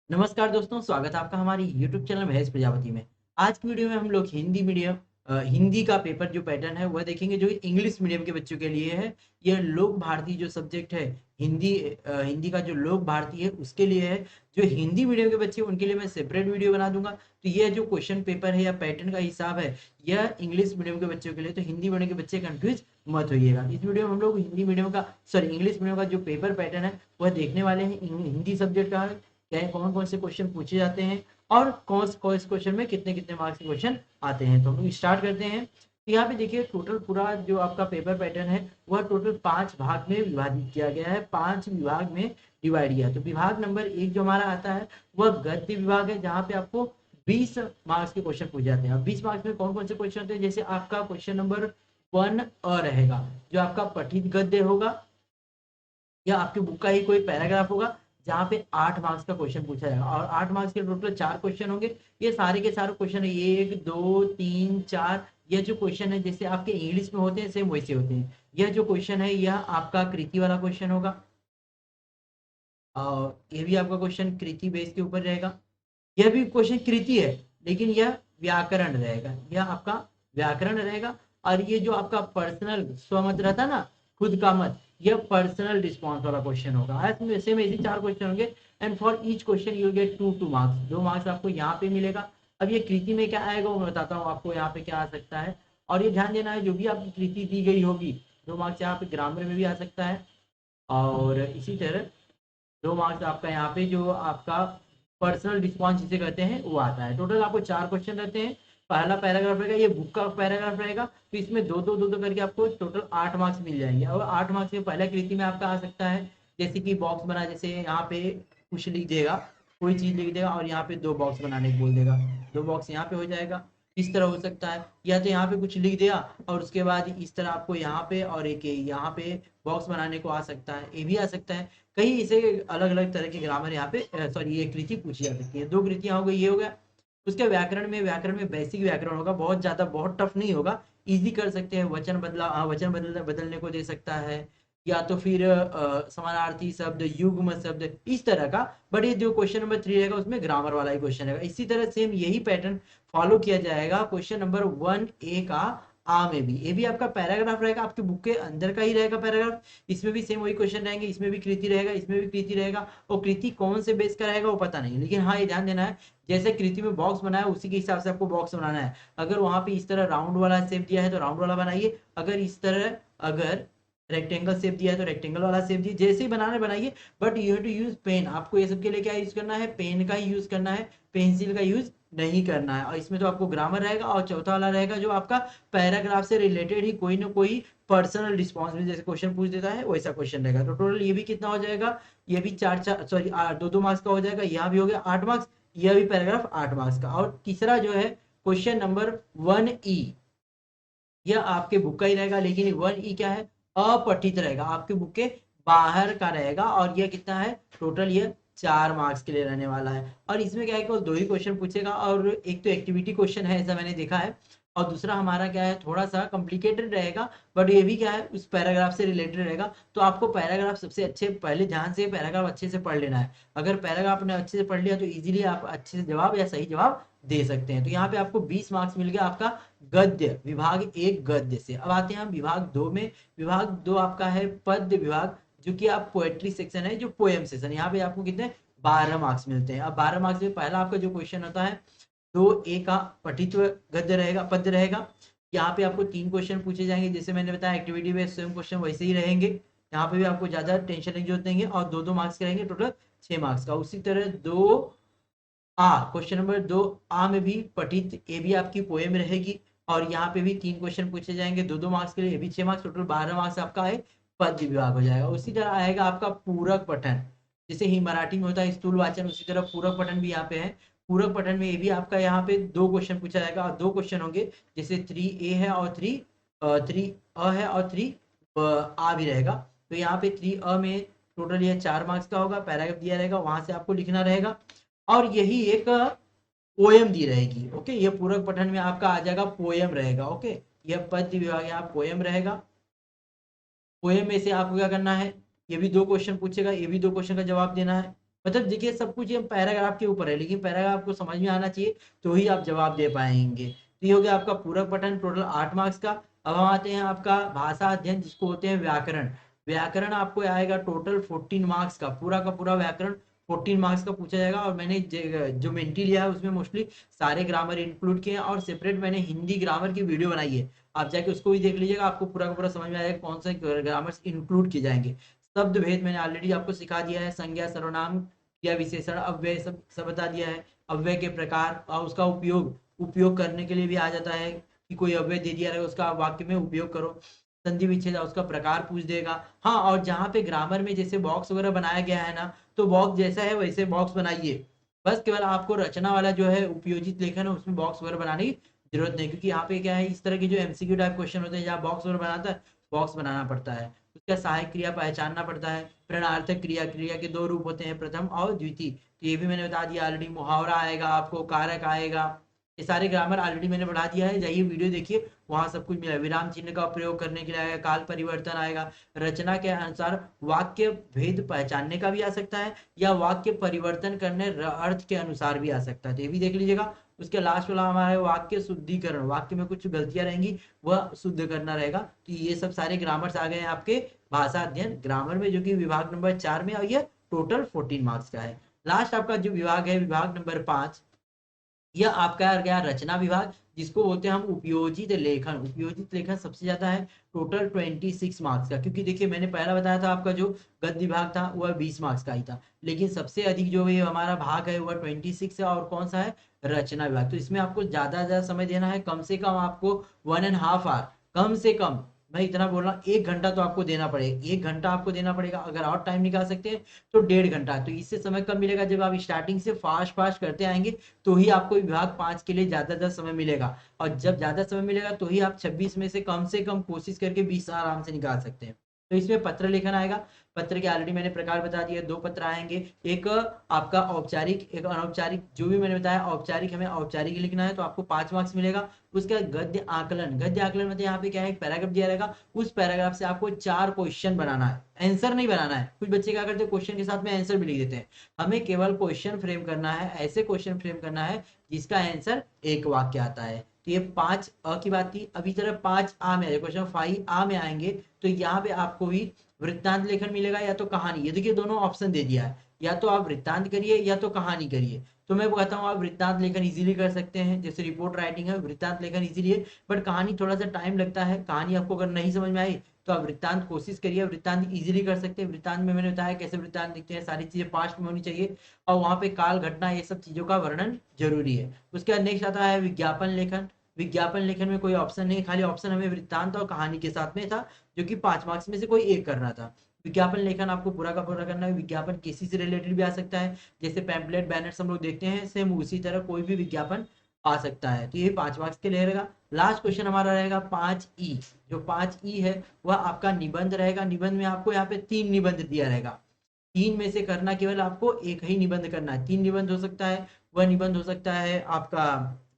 नमस्कार दोस्तों, स्वागत है आपका हमारी यूट्यूब चैनल महेश प्रजापति में। आज की वीडियो में हम लोग हिंदी का पेपर जो पैटर्न है वह देखेंगे जो इंग्लिश मीडियम के बच्चों के लिए है। यह लोक भारती जो सब्जेक्ट है हिंदी का जो लोक भारती है उसके लिए है। जो हिंदी मीडियम के बच्चे उनके लिए मैं सेपरेट वीडियो बना दूंगा। तो यह जो क्वेश्चन पेपर है या पैटर्न का हिसाब है यह इंग्लिश मीडियम के बच्चों के लिए, तो हिंदी मीडियम के बच्चे कंफ्यूज मत होइएगा। इस वीडियो में हम लोग इंग्लिश मीडियम का जो पेपर पैटर्न है वह देखने वाले हैं। हिंदी सब्जेक्ट का क्या कौन कौन से क्वेश्चन पूछे जाते हैं और कौन कौन से क्वेश्चन में कितने कितने मार्क्स के क्वेश्चन आते हैं। तो हम लोग स्टार्ट करते हैं। तो यहाँ पे देखिए टोटल पूरा जो आपका पेपर पैटर्न है वह टोटल 5 भाग में विभाजित किया गया है, 5 विभाग में डिवाइड किया। तो विभाग नंबर 1 जो हमारा आता है वह गद्य विभाग है, जहाँ पे आपको 20 मार्क्स के क्वेश्चन पूछे जाते हैं। 20 मार्क्स में कौन कौन से क्वेश्चन होते हैं, जैसे आपका क्वेश्चन नंबर 1 अ रहेगा, जो आपका पठित गद्य होगा या आपकी बुक का ही कोई पैराग्राफ होगा, जहाँ पे 8 मार्क्स का क्वेश्चन पूछा जाएगा। और 8 मार्क्स के टोटल 4 क्वेश्चन होंगे। ये सारे के सारे क्वेश्चन है 1 2 3 4। यह जो क्वेश्चन है जैसे आपके इंग्लिश में होते हैं सेम वैसे होते हैं। यह जो क्वेश्चन है यह आपका कृति वाला क्वेश्चन होगा, और ये भी आपका क्वेश्चन कृति बेस के ऊपर रहेगा। यह भी क्वेश्चन कृति है लेकिन यह व्याकरण रहेगा, यह आपका व्याकरण रहेगा। और ये जो आपका पर्सनल स्वमत रहता है ना, खुद का मत, यह पर्सनल रिस्पॉन्स वाला क्वेश्चन होगा। ऐसे में ऐसे 4 क्वेश्चन होंगे and for each question you get 2 marks, 2 marks आपको यहाँ पे मिलेगा। अब ये कृति में क्या आएगा वो मैं बताता हूँ आपको यहाँ पे क्या आ सकता है। और ये ध्यान देना है जो भी आपकी कृति दी गई होगी 2 मार्क्स यहाँ पे ग्रामर में भी आ सकता है। और इसी तरह 2 मार्क्स आपका यहाँ पे जो आपका पर्सनल रिस्पॉन्स जिसे कहते हैं वो आता है। टोटल आपको 4 क्वेश्चन रहते हैं। पहला पैराग्राफ रहेगा, ये बुक का पैराग्राफ रहेगा, तो इसमें दो करके आपको टोटल 8 मार्क्स मिल जाएंगे। और 8 मार्क्स के पहला कृति में आपका आ सकता है जैसे कि बॉक्स बना, जैसे यहाँ पे कुछ लिख देगा, कोई चीज लिख देगा और यहाँ पे 2 बॉक्स बनाने को बोल देगा, 2 बॉक्स यहाँ पे हो जाएगा। इस तरह हो सकता है, या तो यहाँ पे कुछ लिख दिया और उसके बाद इस तरह आपको यहाँ पे और एक यहाँ पे बॉक्स बनाने को आ सकता है, ये भी आ सकता है। कई इसे अलग अलग तरह के ग्रामर यहाँ पे सॉरी ये कृति पूछी जा सकती है। 2 कृतियां हो गई, ये हो गया। उसके व्याकरण में बेसिक व्याकरण होगा, बहुत ज्यादा बहुत टफ नहीं होगा, इजी कर सकते हैं। वचन बदलने को दे सकता है, या तो फिर समानार्थी शब्द, युग्म शब्द, इस तरह का। बट ये जो क्वेश्चन नंबर 3 रहेगा उसमें ग्रामर वाला ही क्वेश्चन रहेगा। इसी तरह सेम यही पैटर्न फॉलो किया जाएगा क्वेश्चन नंबर 1 ए का आ में भी। ये भी आपका पैराग्राफ रहेगा, आपके बुक के अंदर का ही रहेगा पैराग्राफ। इसमें भी सेम वही क्वेश्चन रहेंगे, इसमें भी कृति रहेगा, इसमें भी कृति रहेगा। और कृति कौन से बेस का रहेगा वो पता नहीं, लेकिन हाँ ये ध्यान देना है जैसे कृति में बॉक्स बनाया उसी के हिसाब से आपको बॉक्स बनाना है। अगर वहां पे इस तरह राउंड वाला शेप दिया है तो राउंड वाला बनाइए, अगर रेक्टेंगल शेप दिया है तो रेक्टेंगल वाला शेप दिए, जैसे ही बनाना बनाइए। But you have to use pen, आपको ये सब के लिए क्या यूज करना है, पेन का ही यूज करना है, पेंसिल का यूज नहीं करना है। और इसमें तो आपको ग्रामर रहेगा, और चौथा वाला रहेगा जो आपका पैराग्राफ से रिलेटेड ही कोई ना कोई पर्सनल रिस्पॉन्स में जैसे क्वेश्चन पूछ देता है वैसा क्वेश्चन रहेगा। तो टोटल ये भी कितना हो जाएगा, ये भी 2 मार्क्स का हो जाएगा। यहाँ भी हो गया 8 मार्क्स, यह भी पैराग्राफ 8 मार्क्स का। और तीसरा जो है क्वेश्चन नंबर 1 ई, यह आपके बुक का ही रहेगा, लेकिन 1 ई क्या है, अपठित रहेगा, आपके बुक के बाहर का रहेगा। और यह कितना है, टोटल ये 4 मार्क्स के लिए रहने वाला है। और इसमें क्या है कि 2 ही क्वेश्चन पूछेगा, और एक तो एक्टिविटी क्वेश्चन है ऐसा मैंने देखा है, और दूसरा हमारा क्या है थोड़ा सा कॉम्प्लिकेटेड रहेगा, बट ये भी क्या है उस पैराग्राफ से रिलेटेड रहेगा। तो आपको पैराग्राफ सबसे अच्छे पहले ध्यान से पैराग्राफ अच्छे से पढ़ लेना है। अगर पैराग्राफ ने अच्छे से पढ़ लिया तो इजीली आप अच्छे से जवाब या सही जवाब दे सकते हैं। तो यहाँ पे आपको 20 मार्क्स मिल गया आपका गद्य विभाग 1 गद्य से। अब आते हैं हम विभाग 2 में। विभाग 2 आपका है पद्य विभाग, जो कि आप पोएट्री सेक्शन है, जो पोएम सेक्शन। यहाँ पे आपको कितने 12 मार्क्स मिलते हैं। अब 12 मार्क्स में पहला आपका जो क्वेश्चन होता है 2 ए का पठित्व गद्य रहेगा, पद्य रहेगा। यहाँ पे आपको 3 क्वेश्चन पूछे जाएंगे, जैसे मैंने बताया एक्टिविटी बेस्ड सेम क्वेश्चन वैसे ही रहेंगे। यहाँ पे भी आपको ज्यादा टेंशन नहीं जरूरत नहीं है, और 2 मार्क्स के रहेंगे, टोटल 6 मार्क्स का। उसी तरह 2 आ क्वेश्चन नंबर 2 आ में भी पठित, ये भी आपकी पोएम रहेगी। और यहाँ पे भी 3 क्वेश्चन पूछे जाएंगे 2 मार्क्स के लिए, ये भी 6 मार्क्स, टोटल 12 मार्क्स आपका है पद्य विभाग हो जाएगा। उसी तरह आएगा आपका पूरक पठन, जैसे ही मराठी में होता है स्थूल वाचन, उसी तरह पूरक पठन भी यहाँ पे है। पूरक पठन में ये भी आपका यहाँ पे 2 क्वेश्चन पूछा जाएगा, और 2 क्वेश्चन होंगे, जैसे 3 ए है और 3 अ है और 3 आ भी रहेगा। तो यहाँ पे 3 अ में टोटल ये 4 मार्क्स का होगा, पैराग्राफ दिया रहेगा, वहां से आपको लिखना रहेगा। और यही एक पोएम दी रहेगी। ओके, ये पूरक पठन में आपका आ जाएगा पोएम रहेगा। ओके, यह पद्य विभाग यहाँ पोएम रहेगा। पोएम में से आपको क्या करना है, ये भी 2 क्वेश्चन पूछेगा, ये भी 2 क्वेश्चन का जवाब देना है। मतलब देखिए सब कुछ ये पैराग्राफ के ऊपर है, लेकिन पैराग्राफ को समझ में आना चाहिए तो ही आप जवाब दे पाएंगे। तो ये हो गया आपका पूरक पठन, टोटल 8 मार्क्स का। अब हम आते हैं आपका भाषा अध्ययन, जिसको होते हैं व्याकरण। व्याकरण आपको आएगा टोटल 14 मार्क्स का, पूरा का पूरा व्याकरण 14 मार्क्स का पूछा जाएगा। और मैंने जो मेंटी लिया है उसमें मोस्टली सारे ग्रामर इंक्लूड किए हैं, और सेपरेट मैंने हिंदी ग्रामर की वीडियो बनाई है, आप जाके उसको भी देख लीजिएगा, आपको पूरा का पूरा समझ में आएगा कौन से ग्रामर्स इंक्लूड किए जाएंगे। शब्द भेद मैंने ऑलरेडी आपको सिखा दिया है, संज्ञा सर्वनाम क्रिया विशेषण अव्यय सब बता दिया है। अव्यय के प्रकार और उसका उपयोग करने के लिए भी आ जाता है कि कोई अव्यय दे दिया है उसका वाक्य में उपयोग करो। संधि विच्छेद उसका प्रकार पूछ देगा। हाँ, और जहाँ पे ग्रामर में जैसे बॉक्स वगैरह बनाया गया है ना, तो बॉक्स जैसा है वैसे बॉक्स बनाइए, बस केवल आपको रचना वाला जो है उपयोजित लेखन है उसमें बॉक्स वगैरह बनाने की जरूरत नहीं, क्योंकि यहाँ पे क्या है, इस तरह के जो एमसीक्यू टाइप क्वेश्चन होते हैं जहाँ बॉक्स वगैरह बनाता है, बॉक्स बनाना पड़ता है, उसका सहायक क्रिया पहचानना पड़ता है। प्रणार्थक क्रिया, क्रिया के 2 रूप होते हैं, प्रथम और द्वितीय, तो ये भी मैंने बता दिया ऑलरेडी। मुहावरा आएगा आपको, कारक आएगा, ये सारे ग्रामर ऑलरेडी मैंने बढ़ा दिया है, जाइए वीडियो देखिए, वहां सब कुछ मिला। विराम चिन्ह का प्रयोग करने के लिए आएगा, काल परिवर्तन आएगा, रचना के अनुसार वाक्य भेद पहचानने का भी आ सकता है, या वाक्य परिवर्तन करने अर्थ के अनुसार भी आ सकता है, तो ये भी देख लीजिएगा। उसके लास्ट वाला हमारा वाक्य शुद्धिकरण, वाक्य में कुछ गलतियां रहेंगी वह शुद्ध करना रहेगा। तो ये सब सारे ग्रामर्स आ गए हैं आपके भाषा अध्ययन ग्रामर में, जो कि विभाग नंबर 4 में, और ये टोटल 14 मार्क्स का है। लास्ट आपका जो विभाग है, विभाग नंबर 5, यह आपका आ गया रचना विभाग, जिसको बोलते हैं हम उपयोजित लेखन। उपयोजित लेखन सबसे ज्यादा है, टोटल 26 मार्क्स का, क्योंकि देखिए मैंने पहला बताया था आपका जो गद्य विभाग था वह 20 मार्क्स का ही था, लेकिन सबसे अधिक जो ये हमारा भाग है वह 26 है, और कौन सा है, रचना विभाग। तो इसमें आपको ज्यादा समय देना है, कम से कम आपको 1.5 आवर, कम से कम मैं इतना बोल रहा हूँ, 1 घंटा तो आपको देना पड़ेगा, 1 घंटा आपको देना पड़ेगा। अगर और टाइम निकाल सकते हैं तो 1.5 घंटा। तो इससे समय कब मिलेगा, जब आप स्टार्टिंग से फास्ट करते आएंगे तो ही आपको विभाग 5 के लिए ज्यादा समय मिलेगा, और जब ज्यादा समय मिलेगा तो ही आप 26 में से कम कोशिश करके 20 आराम से निकाल सकते हैं। तो इसमें पत्र लेखन आएगा। पत्र के ऑलरेडी मैंने प्रकार बता दिए, 2 पत्र आएंगे, एक आपका औपचारिक, एक अनौपचारिक। जो भी मैंने बताया औपचारिक, हमें औपचारिक लिखना है तो आपको 5 मार्क्स मिलेगा। उसका गद्य आकलन, गद्य आकलन मतलब यहाँ पे क्या है, एक पैराग्राफ दिया रहेगा, उस पैराग्राफ से आपको 4 क्वेश्चन बनाना है, आंसर नहीं बनाना है। कुछ बच्चे क्या करते हैं, क्वेश्चन के साथ में आंसर भी लिख देते हैं, हमें केवल क्वेश्चन फ्रेम करना है, ऐसे क्वेश्चन फ्रेम करना है जिसका आंसर एक वाक्य आता है। तो ये 5 अ की बात थी। अभी तरह 5 आ में आए, क्वेश्चन 5 आ में आएंगे, तो यहाँ पे आपको भी वृत्तांत लेखन मिलेगा या तो कहानी। ये देखिए दोनों ऑप्शन दे दिया है, या तो आप वृत्तांत करिए या तो कहानी करिए। तो मैं कहता हूँ आप वृत्तांत लेखन इजीली कर सकते हैं, जैसे रिपोर्ट राइटिंग है, वृत्तांत लेखन इजीली है, बट कहानी थोड़ा सा टाइम लगता है। कहानी आपको अगर नहीं समझ में आई तो आप वृत्तांत कोशिश करिए, वृत्तांत इजीली कर सकते हैं। वृत्तांत में मैंने बताया कैसे वृत्तांत दिखते हैं, सारी चीजें पास्ट में होनी चाहिए, और वहां पे काल घटना ये सब चीजों का वर्णन जरूरी है। उसके बाद नेक्स्ट आता है विज्ञापन लेखन। विज्ञापन लेखन में कोई ऑप्शन नहीं, खाली ऑप्शन हमें वृत्तांत और कहानी के साथ में था, जो कि 5 मार्क्स में से कोई एक करना था। विज्ञापन लेखन आपको पूरा का पूरा करना है। विज्ञापन किसी से रिलेटेड भी आ सकता है, जैसे पैम्पलेट बैनर्स हम लोग देखते हैं, सेम उसी तरह कोई भी विज्ञापन आ सकता है। तो ये 5 मार्क्स के लिए रहेगा। लास्ट क्वेश्चन हमारा रहेगा 5E। जो 5E है वह आपका निबंध रहेगा। निबंध में आपको यहाँ पे 3 निबंध दिया रहेगा, 3 में से करना केवल आपको एक ही निबंध करना है। 3 निबंध हो सकता है, वह निबंध हो सकता है आपका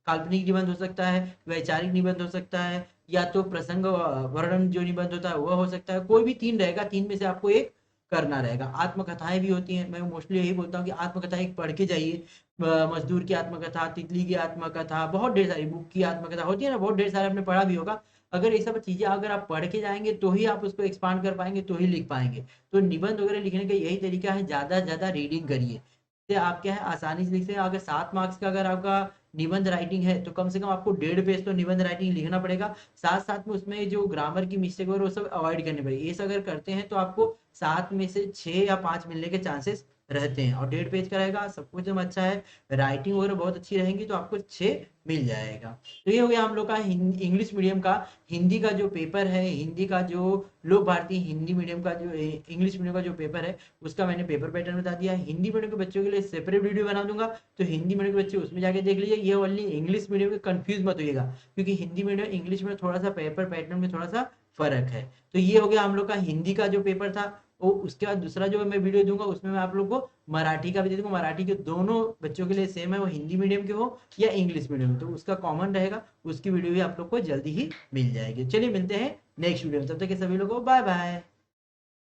काल्पनिक निबंध हो सकता है, वैचारिक निबंध हो सकता है, या तो प्रसंग वर्णन जो निबंध होता है वह हो सकता है। कोई भी 3 रहेगा, 3 में से आपको एक करना रहेगा। आत्मकथाएं भी होती हैं, मैं मोस्टली यही बोलता हूँ कि आत्मकथा एक पढ़ के जाइए। मजदूर की आत्मकथा, तितली की आत्मकथा, बहुत ढेर सारी बुक की आत्मकथा होती है ना, बहुत ढेर सारे आपने पढ़ा भी होगा। अगर ये सब चीजें अगर आप पढ़ के जाएंगे तो ही आप उसको एक्सपांड कर पाएंगे, तो ही लिख पाएंगे। तो निबंध वगैरह लिखने का यही तरीका है, ज्यादा से ज्यादा रीडिंग करिए, इससे आप क्या है आसानी से लिख सकते हैं। अगर 7 मार्क्स का अगर आपका निबंध राइटिंग है तो कम से कम आपको 1.5 पेज तो निबंध राइटिंग लिखना पड़ेगा। साथ साथ में उसमें जो ग्रामर की मिस्टेक वगैरह वो सब अवॉइड करनी पड़ेगी। ये सब अगर करते हैं तो आपको 7 में से 6 या 5 मिलने के चांसेस रहते हैं, और 1.5 पेज का रहेगा, सब कुछ एकदम अच्छा है, राइटिंग वगैरह बहुत अच्छी रहेगी, तो आपको 6 मिल जाएगा। तो ये हो गया हम लोग का इंग्लिश मीडियम का हिंदी का जो पेपर है, हिंदी का जो लोक भारतीय हिंदी मीडियम का जो इंग्लिश मीडियम का जो पेपर है उसका मैंने पेपर पैटर्न बता दिया। हिंदी मीडियम के बच्चों के लिए सेपरेट वीडियो बना दूंगा, तो हिंदी मीडियम के बच्चे उसमें जाके देख लीजिए। ये ओनली इंग्लिश मीडियम के कंफ्यूज मत होइएगा, क्योंकि हिंदी मीडियम इंग्लिश में थोड़ा सा पेपर पैटर्न में थोड़ा सा फर्क है। तो ये हो गया हम लोग का हिंदी का जो पेपर था। वो उसके बाद दूसरा जो मैं वीडियो दूंगा उसमें मैं आप लोग को मराठी का भी दे दूंगा। मराठी के दोनों बच्चों के लिए सेम है, वो हिंदी मीडियम के हो या इंग्लिश मीडियम, तो उसका कॉमन रहेगा, उसकी वीडियो भी आप लोग को जल्दी ही मिल जाएगी। चलिए मिलते हैं नेक्स्ट वीडियो में, तब तक के सभी लोगों को बाय बाय।